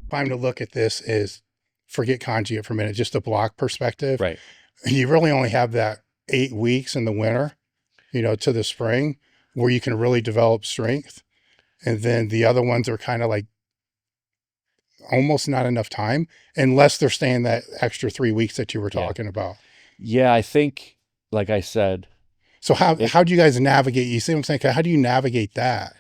if I'm to look at this is forget conjugate for a minute, just a block perspective. Right. You really only have that 8 weeks in the winter, to the spring where you can really develop strength. And then the other ones are kind of like almost not enough time unless they're staying that extra 3 weeks that you were talking about. Yeah. I think, like I said, so how do you guys navigate? You see what I'm saying? How do you navigate that?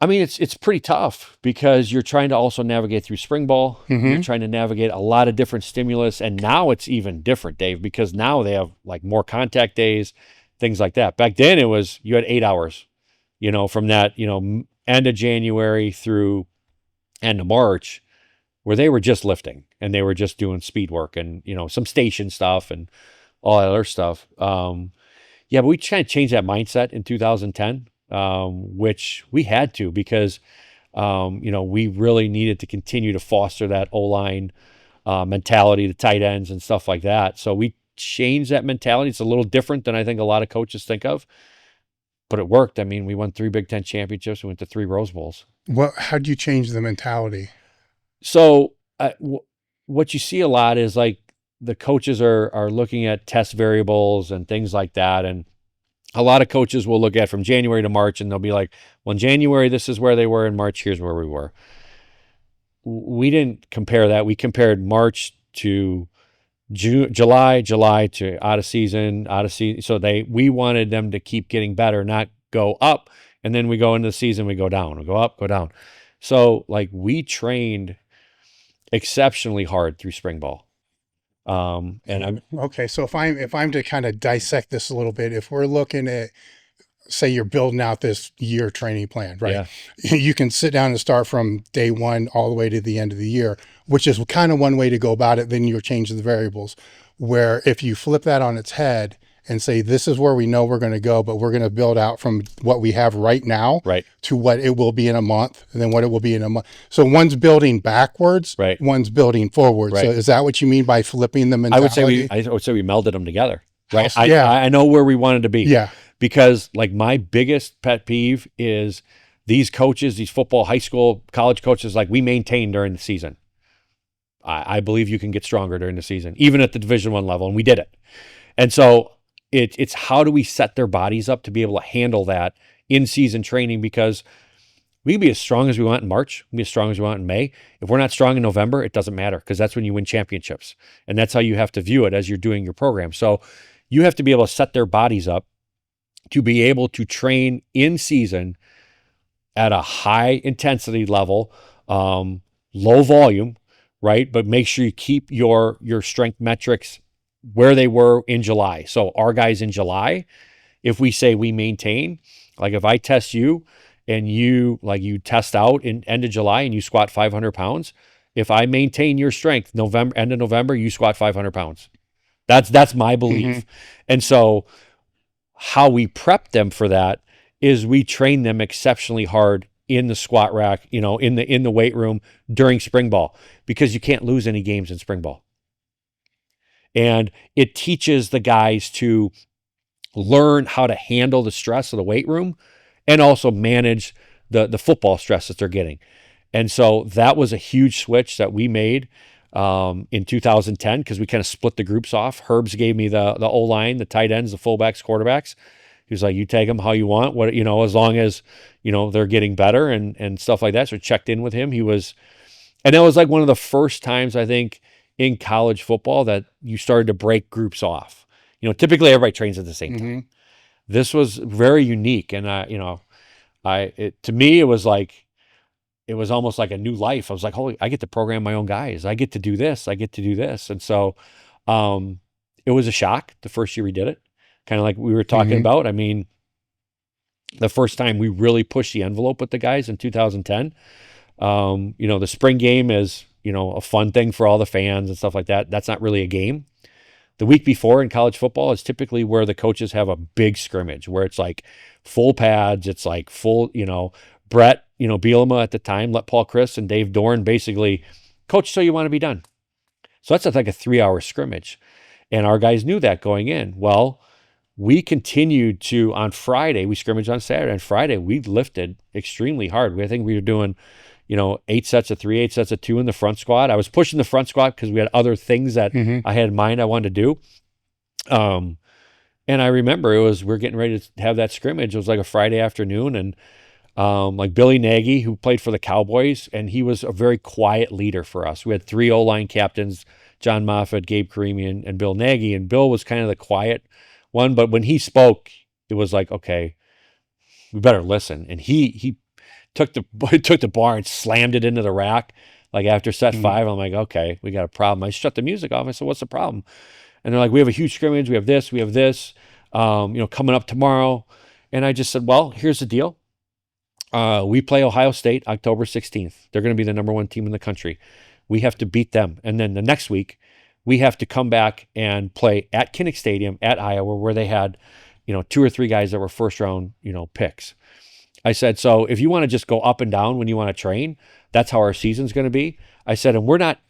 I mean, it's pretty tough because you're trying to also navigate through spring ball. You're trying to navigate a lot of different stimulus. And now it's even different, Dave, because now they have like more contact days, things like that. Back then it was, you had 8 hours, from that, end of January through end of March, where they were just lifting and they were just doing speed work and, some station stuff and all that other stuff. But we kind of changed that mindset in 2010. Which we had to because, we really needed to continue to foster that O-line mentality, the tight ends and stuff like that. So we changed that mentality. It's a little different than I think a lot of coaches think of, but it worked. I mean, we won 3 Big Ten championships. We went to 3 Rose Bowls. How do you change the mentality? So what you see a lot is like the coaches are looking at test variables and things like that. And a lot of coaches will look at from January to March and they'll be like, well, in January, this is where they were. In March, here's where we were. We didn't compare that. We compared March to July to out of season. So we wanted them to keep getting better, not go up. And then we go into the season, we go down, we go up, go down. So like we trained exceptionally hard through spring ball. Okay. So if I'm to kind of dissect this a little bit, if we're looking at, say you're building out this year training plan, right? Yeah. You can sit down and start from day one all the way to the end of the year, which is kind of one way to go about it. Then you're changing the variables, where if you flip that on its head and say, this is where we know we're going to go, but we're going to build out from what we have right now to what it will be in a month, and then what it will be in a month. So one's building backwards, one's building forward. So is that what you mean by flipping the mentality? I would say we melded them together, right? I know where we wanted to be. Yeah. Because like my biggest pet peeve is these coaches, these football, high school, college coaches, like we maintain during the season. I believe you can get stronger during the season, even at the Division I level, and we did it. And so it's how do we set their bodies up to be able to handle that in season training, because we can be as strong as we want in March, we can be as strong as we want in May. If we're not strong in November, it doesn't matter, because that's when you win championships. And that's how you have to view it as you're doing your program. So you have to be able to set their bodies up to be able to train in season at a high intensity level, low volume, right? But make sure you keep your strength metrics where they were in July. So our guys in July, if we say we maintain, like if I test you and you test out in end of July and you squat 500 pounds, if I maintain your strength end of November, you squat 500 pounds. That's my belief. And so how we prep them for that is we train them exceptionally hard in the squat rack, in the weight room during spring ball, because you can't lose any games in spring ball. And it teaches the guys to learn how to handle the stress of the weight room and also manage the football stress that they're getting. And so that was a huge switch that we made in 2010, because we kind of split the groups off. Herbs gave me the O-line, the tight ends, the fullbacks, quarterbacks. He was like, you take them how you want, as long as, they're getting better and stuff like that. So checked in with him. And that was like one of the first times, I think, in college football that you started to break groups off. Typically everybody trains at the same time. This was very unique. And to me, it was like, it was almost like a new life. I was like, holy, I get to program my own guys. I get to do this. And so it was a shock the first year we did it, kind of like we were talking about. I mean, the first time we really pushed the envelope with the guys in 2010, the spring game is, a fun thing for all the fans and stuff like that. That's not really a game. The week before in college football is typically where the coaches have a big scrimmage, where it's like full pads. It's like full, Brett, Bielema at the time, let Paul Chris and Dave Dorn basically, coach, so you want to be done. So that's like a 3-hour scrimmage. And our guys knew that going in. Well, we continued to, on Friday, we scrimmaged on Saturday. On Friday, we lifted extremely hard. I think we were doing, 8 sets of 3, 8 sets of 2 in the front squat. I was pushing the front squat because we had other things that I had in mind I wanted to do. And I remember we're getting ready to have that scrimmage. It was like a Friday afternoon, and like Billy Nagy, who played for the Cowboys, and he was a very quiet leader for us. We had 3 O-line captains, John Moffitt, Gabe Carimi, and Bill Nagy, and Bill was kind of the quiet one, but when he spoke, it was like, okay, we better listen. And he took the bar and slammed it into the rack. Like after set 5, I'm like, okay, we got a problem. I shut the music off. I said, what's the problem? And they're like, we have a huge scrimmage. We have this, coming up tomorrow. And I just said, well, here's the deal. We play Ohio State October 16th. They're going to be the number 1 team in the country. We have to beat them. And then the next week, we have to come back and play at Kinnick Stadium at Iowa, where they had, 2 or 3 guys that were first round, picks. I said, so if you want to just go up and down when you want to train, that's how our season's going to be. I said, and we're not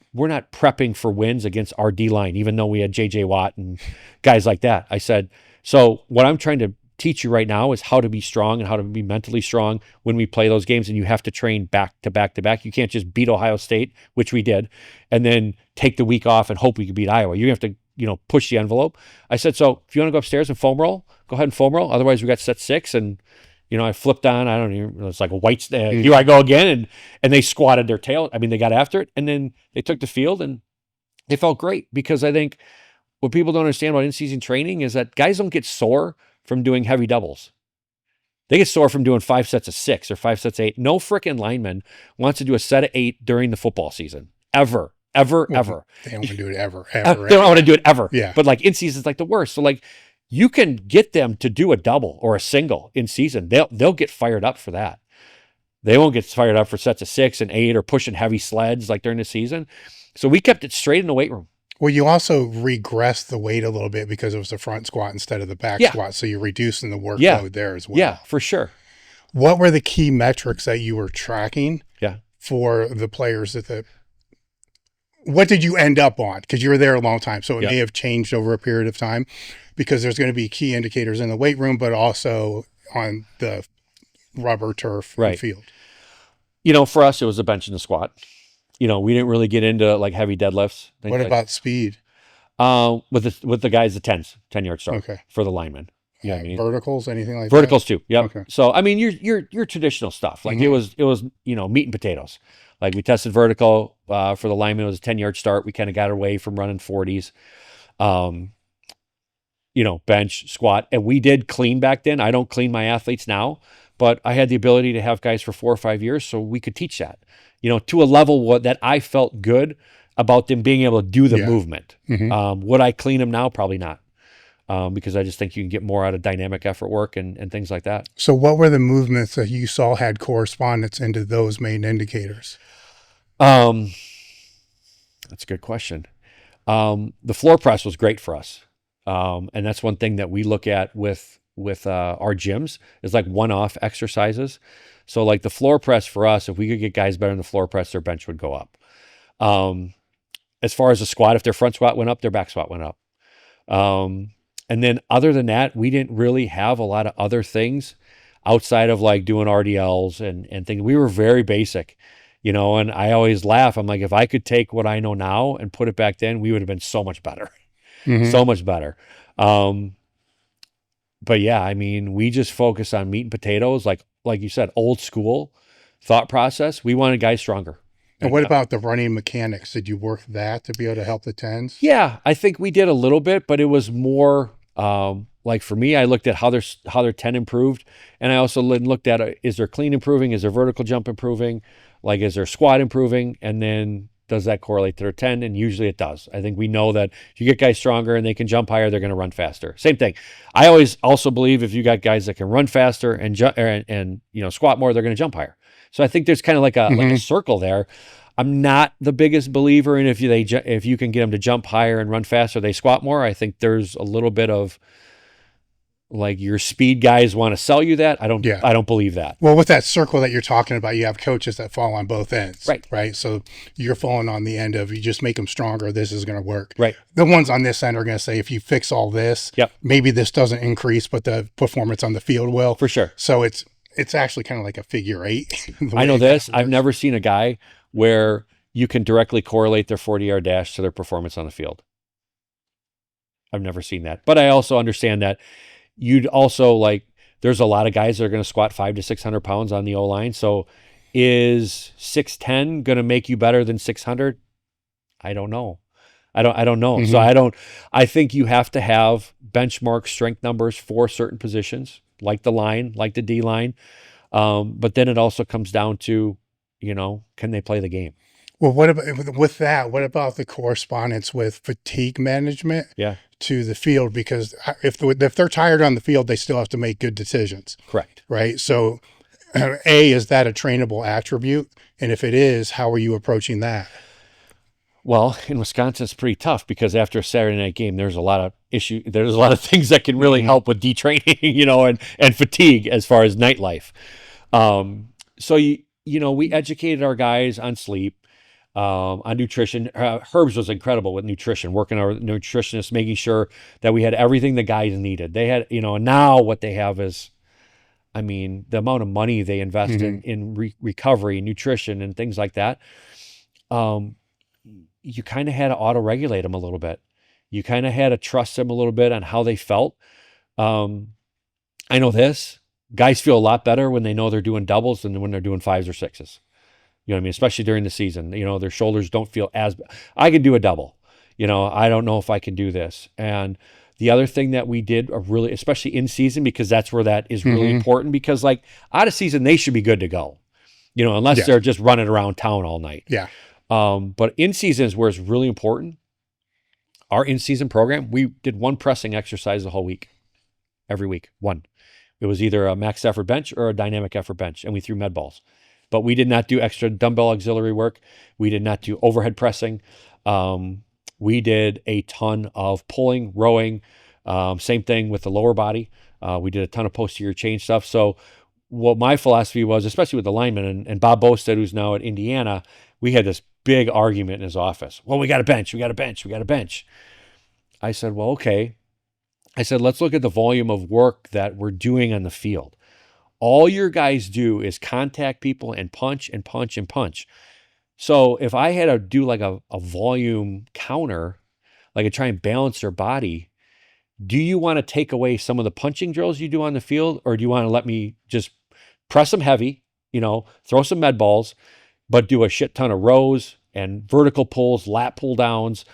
prepping for wins against our D line, even though we had JJ Watt and guys like that. I said, so what I'm trying to teach you right now is how to be strong and how to be mentally strong when we play those games. And you have to train back to back to back. You can't just beat Ohio State, which we did, and then take the week off and hope we could beat Iowa. You have to, push the envelope. I said, so if you want to go upstairs and foam roll, go ahead and foam roll. Otherwise, we got set 6, and I flipped on. I don't even. It's like a white. Here I go again, and they squatted their tail. I mean, they got after it, and then they took the field, and they felt great, because I think what people don't understand about in-season training is that guys don't get sore from doing heavy doubles. They get sore from doing 5 sets of 6 or 5 sets of 8. No frickin' lineman wants to do a set of 8 during the football season. Ever. They don't want to do it ever. They don't want to do it ever. Yeah. But like in season is like the worst. So like you can get them to do a double or a single in season. They'll get fired up for that. They won't get fired up for sets of 6 and 8 or pushing heavy sleds like during the season. So we kept it straight in the weight room. Well, you also regressed the weight a little bit because it was the front squat instead of the back squat. So you're reducing the workload there as well. Yeah, for sure. What were the key metrics that you were tracking for the players what did you end up on? Because you were there a long time. So it may have changed over a period of time, because there's going to be key indicators in the weight room, but also on the rubber, turf, and field. For us, it was the bench and the squat. We didn't really get into like heavy deadlifts. What about speed? With the guys, the 10-yard start for the linemen. Yeah, I mean? Verticals, anything like verticals that? Too. Yep. Okay. So I mean, your traditional stuff. Like it was meat and potatoes. Like we tested vertical for the linemen. It was a 10-yard start. We kind of got away from running 40s. Bench, squat, and we did clean back then. I don't clean my athletes now, but I had the ability to have guys for 4 or 5 years, so we could teach that. To a level that I felt good about them being able to do the movement. Would I clean them now? Probably not. Because I just think you can get more out of dynamic effort work and things like that. So what were the movements that you saw had correspondence into those main indicators? That's a good question. The floor press was great for us. And that's one thing that we look at with our gyms is like one-off exercises. So like the floor press for us, if we could get guys better in the floor press, their bench would go up. As far as the squat, if their front squat went up, their back squat went up. And then other than that, we didn't really have a lot of other things outside of like doing RDLs and things. We were very basic, and I always laugh. I'm like, if I could take what I know now and put it back then, we would have been so much better, so much better. But yeah, I mean, we just focus on meat and potatoes, like you said, old school thought process. We wanted guys stronger. And what about the running mechanics? Did you work that to be able to help the 10s? Yeah, I think we did a little bit, but it was more like for me, I looked at how their 10 improved, and I also looked at is their clean improving, is their vertical jump improving, like is their squat improving, and then does that correlate to their 10? And usually it does. I think we know that if you get guys stronger and they can jump higher, they're going to run faster. Same thing. I always also believe if you got guys that can run faster and squat more, they're going to jump higher. So I think there's kind of like a circle there. I'm not the biggest believer in if you can get them to jump higher and run faster, they squat more. I think there's a little bit of like your speed guys want to sell you that. I don't believe that. Well, with that circle that you're talking about, you have coaches that fall on both ends. Right. So you're falling on the end of you just make them stronger. This is going to work. Right. The ones on this end are going to say, if you fix all this, maybe this doesn't increase, but the performance on the field will. For sure. So it's It's actually kind of like a figure eight. I know this. I've never seen a guy where you can directly correlate their 40-yard dash to their performance on the field. I've never seen that. But I also understand that you'd also like, there's a lot of guys that are going to squat 500 to 600 pounds on the O-line. So is 610 going to make you better than 600? I don't know. I don't know. Mm-hmm. So I think you have to have benchmark strength numbers for certain positions, like the line, like the D line. But then it also comes down to, can they play the game? Well, what about with that? What about the correspondence with fatigue management to the field? Because if they're tired on the field, they still have to make good decisions. Correct. Right. So, is that a trainable attribute? And if it is, how are you approaching that? Well, in Wisconsin, it's pretty tough because after a Saturday night game, there's a lot of there's a lot of things that can really help with detraining, and fatigue as far as nightlife. So we educated our guys on sleep, on nutrition. Herbs was incredible with nutrition, working our nutritionists, making sure that we had everything the guys needed. They had, and now what they have is, the amount of money they invest in recovery, nutrition, and things like that. You kind of had to auto-regulate them a little bit. You kind of had to trust them a little bit on how they felt. I know this. Guys feel a lot better when they know they're doing doubles than when they're doing fives or sixes. You know what I mean? Especially during the season. Their shoulders don't feel as... I can do a double. I don't know if I can do this. And the other thing that we did, really, especially in season, because that's where that is really important, because like out of season, they should be good to go. Unless they're just running around town all night. Yeah. But in season is where it's really important. Our in-season program, we did one pressing exercise the whole week, every week, one. It was either a max effort bench or a dynamic effort bench, and we threw med balls. But we did not do extra dumbbell auxiliary work. We did not do overhead pressing. We did a ton of pulling, rowing, same thing with the lower body. We did a ton of posterior chain stuff. So what my philosophy was, especially with the linemen, and Bob Bosted, who's now at Indiana, we had this big argument in his office. Well, we got a bench. I said, well, okay. I said, let's look at the volume of work that we're doing on the field. All your guys do is contact people and punch and punch and punch. So if I had to do like a volume counter, like I try and balance their body, do you want to take away some of the punching drills you do on the field, or do you want to let me just press them heavy, throw some med balls, but do a shit ton of rows and vertical pulls, lat pull downs,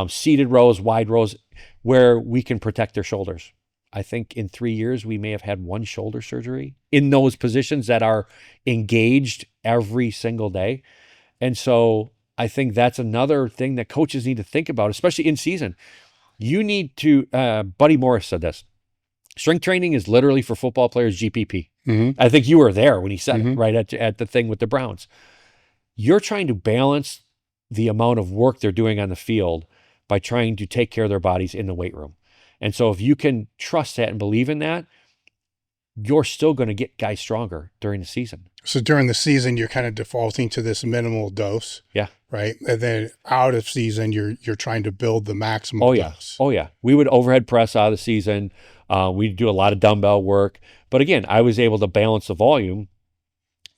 seated rows, wide rows, where we can protect their shoulders? I think in 3 years, we may have had one shoulder surgery in those positions that are engaged every single day. And so I think that's another thing that coaches need to think about, especially in season. You need to, Buddy Morris said this, strength training is literally for football players GPP. I think you were there when he said it, right at the thing with the Browns. You're trying to balance the amount of work they're doing on the field by trying to take care of their bodies in the weight room. And so if you can trust that and believe in that, you're still going to get guys stronger during the season. So during the season, you're kind of defaulting to this minimal dose. Yeah. Right. And then out of season, you're trying to build the maximum dose. Oh, yeah. We would overhead press out of the season. We'd do a lot of dumbbell work. But again, I was able to balance the volume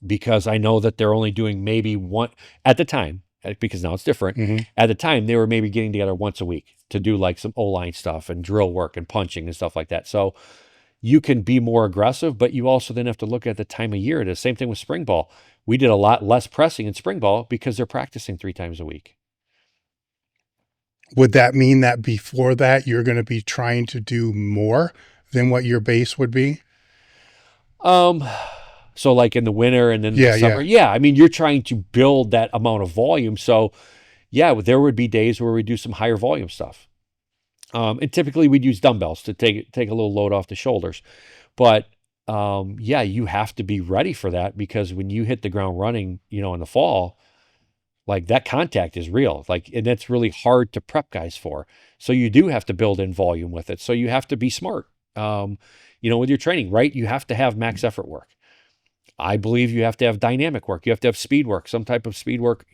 because I know that they're only doing maybe one at the time, because now it's different. At the time, they were maybe getting together once a week to do like some O-line stuff and drill work and punching and stuff like that. So you can be more aggressive, but you also then have to look at the time of year. The same thing with spring ball. We did a lot less pressing in spring ball because they're practicing 3 times a week. Would that mean that before that, you're going to be trying to do more than what your base would be? So like in the winter and then the summer. Yeah. I mean, you're trying to build that amount of volume. So yeah, there would be days where we do some higher volume stuff. And typically we'd use dumbbells to take a little load off the shoulders. But yeah, you have to be ready for that, because when you hit the ground running, in the fall, like that contact is real. And that's really hard to prep guys for. So you do have to build in volume with it. So you have to be smart, with your training, right? You have to have max effort work. I believe you have to have dynamic work. You have to have speed work, some type of speed work,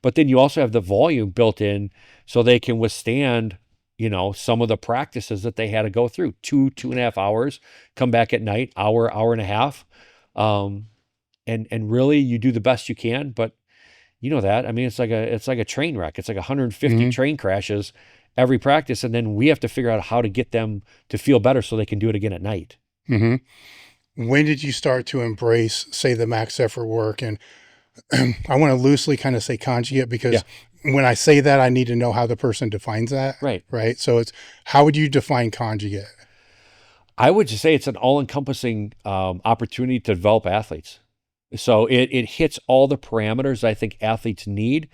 but then you also have the volume built in so they can withstand, some of the practices that they had to go through 2.5 hours, come back at night, hour and a half. And really you do the best you can, but you know that. I mean, it's like a train wreck. It's like 150 train crashes every practice, and then we have to figure out how to get them to feel better so they can do it again at night. When did you start to embrace, say, the max effort work? And I want to loosely kind of say conjugate because when I say that, I need to know how the person defines that. Right. Right. So how would you define conjugate? I would just say it's an all-encompassing opportunity to develop athletes. So it hits all the parameters I think athletes need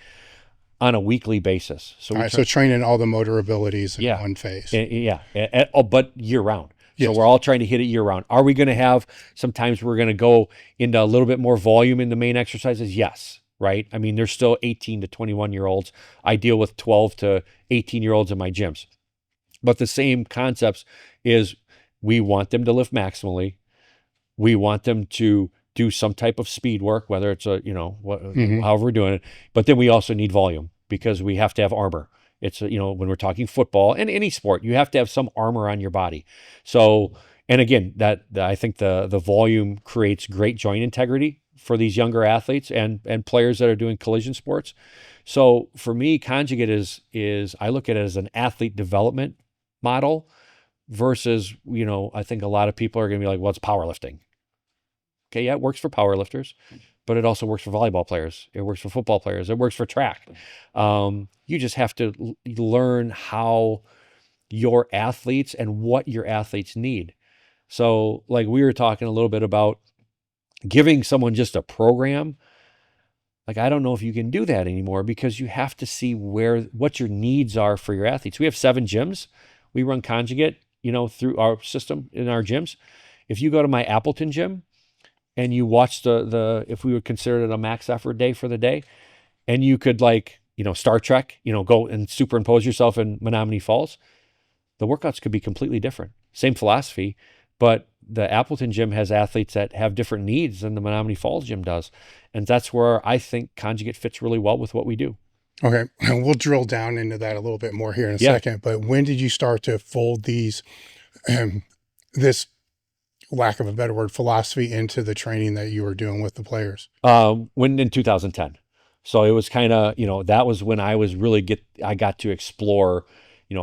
on a weekly basis. So so training all the motor abilities in one phase. But year round. So we're all trying to hit it year round. Are we going to have, sometimes we're going to go into a little bit more volume in the main exercises? Yes. Right. I mean, there's still 18 to 21-year-olds. I deal with 12 to 18-year-olds in my gyms. But the same concepts is we want them to lift maximally. We want them to do some type of speed work, whether it's however we're doing it. But then we also need volume because we have to have armor. It's, when we're talking football and any sport, you have to have some armor on your body. So, and again, that I think the volume creates great joint integrity for these younger athletes and players that are doing collision sports. So for me, conjugate is I look at it as an athlete development model versus, I think a lot of people are going to be like, well, it's powerlifting. Okay, yeah, it works for powerlifters, but it also works for volleyball players. It works for football players. It works for track. You just have to learn how your athletes and what your athletes need. So like we were talking a little bit about giving someone just a program. Like, I don't know if you can do that anymore because you have to see what your needs are for your athletes. We have 7 gyms. We run conjugate, through our system in our gyms. If you go to my Appleton gym, and you watch if we would consider it a max effort day for the day, and you could Star Trek, go and superimpose yourself in Menominee Falls, the workouts could be completely different. Same philosophy, but the Appleton gym has athletes that have different needs than the Menominee Falls gym does. And that's where I think conjugate fits really well with what we do. Okay. And we'll drill down into that a little bit more here in a second, but when did you start to fold this lack of a better word, philosophy into the training that you were doing with the players? When in 2010. So it was kind of, that was when I was I got to explore,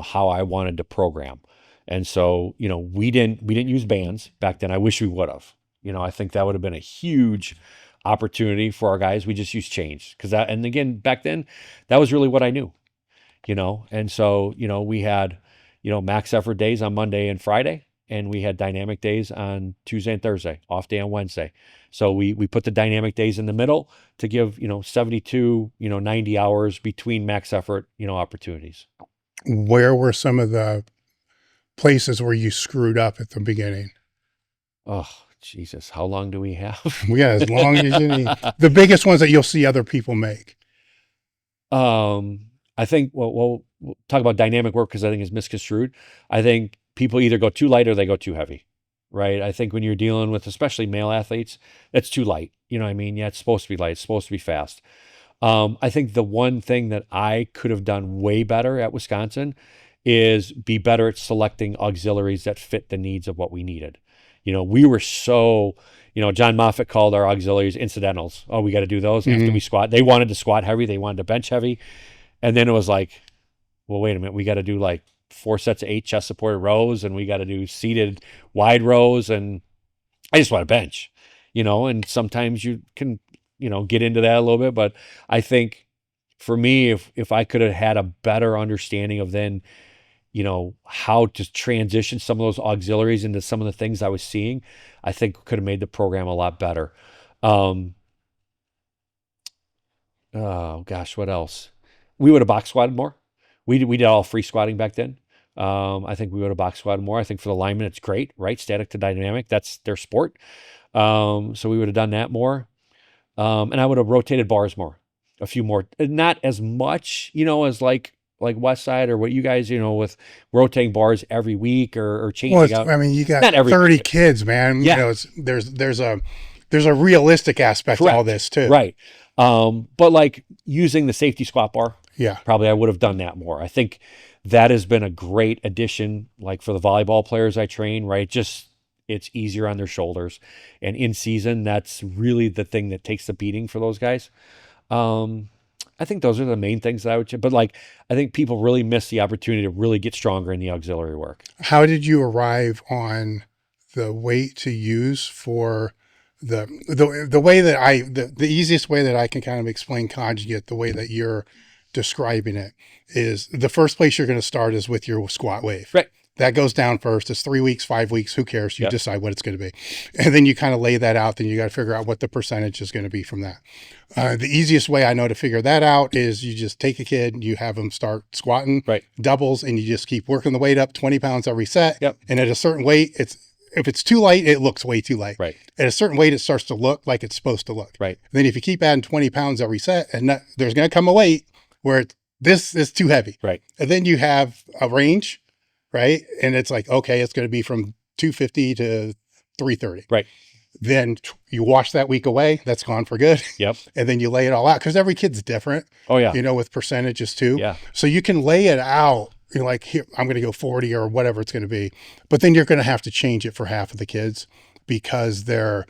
how I wanted to program. And so, we didn't use bands back then. I wish we would have. I think that would have been a huge opportunity for our guys. We just used change and again, back then, that was really what I knew, and so, we had, max effort days on Monday and Friday. And we had dynamic days on Tuesday and Thursday, off day on Wednesday. So we put the dynamic days in the middle to give, 72, 90 hours between max effort, opportunities. Where were some of the places where you screwed up at the beginning? Oh, Jesus. How long do we have? We got as long as you need. The biggest ones that you'll see other people make. I think, we'll talk about dynamic work because I think it's misconstrued. I think people either go too light or they go too heavy, right? I think when you're dealing with especially male athletes, that's too light. You know what I mean? Yeah, it's supposed to be light. It's supposed to be fast. I think the one thing that I could have done way better at Wisconsin is be better at selecting auxiliaries that fit the needs of what we needed. We were so, John Moffitt called our auxiliaries incidentals. Oh, we got to do those after we squat. They wanted to squat heavy. They wanted to bench heavy. And then it was like, well, wait a minute. We got to do 4 sets of 8 chest supported rows, and we got to do seated wide rows. And I just want to bench, and sometimes you can, get into that a little bit. But I think for me, if I could have had a better understanding of then, how to transition some of those auxiliaries into some of the things I was seeing, I think could have made the program a lot better. Oh gosh, what else? We would have box squatted more. We did all free squatting back then. I think we would have box squatted more. I think for the linemen, it's great, right? Static to dynamic, that's their sport. So we would have done that more. And I would have rotated bars more, a few more, not as much, as like West Side or what you guys, with rotating bars every week or changing out. I mean, you got 30 kids, man. Yeah. There's a realistic aspect to all this too. Right. But using the safety squat bar, yeah, probably I would have done that more. I think that has been a great addition, for the volleyball players I train, right? It's easier on their shoulders. And in season, that's really the thing that takes the beating for those guys. I think those are the main things that I would, but like, I think people really miss the opportunity to really get stronger in the auxiliary work. How did you arrive on the weight to use for the way that the easiest way that I can kind of explain conjugate, the way that you're describing it, is the first place you're going to start is with your squat wave. Right. That goes down first. It's 3 weeks, 5 weeks. Who cares? You decide what it's going to be. And then you kind of lay that out. Then you got to figure out what the percentage is going to be from that. The easiest way I know to figure that out is you just take a kid, you have them start squatting, doubles, and you just keep working the weight up 20 pounds every set. And at a certain weight, if it's too light, it looks way too light. At a certain weight, it starts to look like it's supposed to look. And then if you keep adding 20 pounds every set, and there's going to come a weight where this is too heavy. And then you have a range. Right. And it's like, okay, it's going to be from 250 to 330. Then you wash that week away. That's gone for good. And then you lay it all out because every kid's different. With percentages too. So you can lay it out. You're like, here, I'm going to go 40 or whatever it's going to be. But then you're going to have to change it for half of the kids because the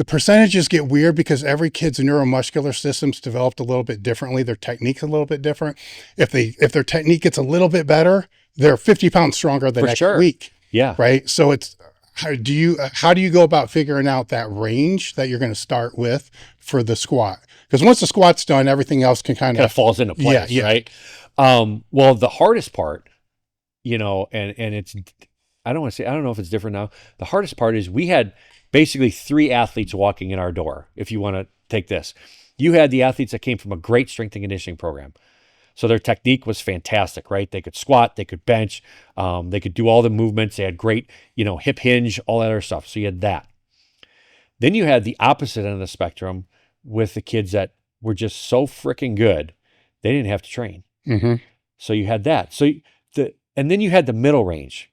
percentages get weird because every kid's neuromuscular system's developed a little bit differently. Their technique's a little bit different. If their technique gets a little bit better, they're 50 pounds stronger the next week. Right. So it's, how do you go about figuring out that range that you're going to start with for the squat? Because once the squat's done, everything else can kind of falls into place. Right. Well, the hardest part, and it's, I don't know if it's different now. The hardest part is we had basically 3 athletes walking in our door. If you want to take this, you had the athletes that came from a great strength and conditioning program. So their technique was fantastic, right? They could squat, they could bench, they could do all the movements. They had great, hip hinge, all that other stuff. So you had that. Then you had the opposite end of the spectrum with the kids that were just so freaking good, they didn't have to train. So you had that. And then you had the middle range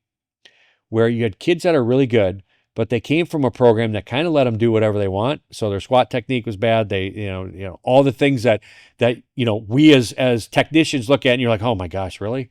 where you had kids that are really good, but they came from a program that kind of let them do whatever they want. So their squat technique was bad. They, all the things that we as technicians look at and you're like, oh my gosh, really?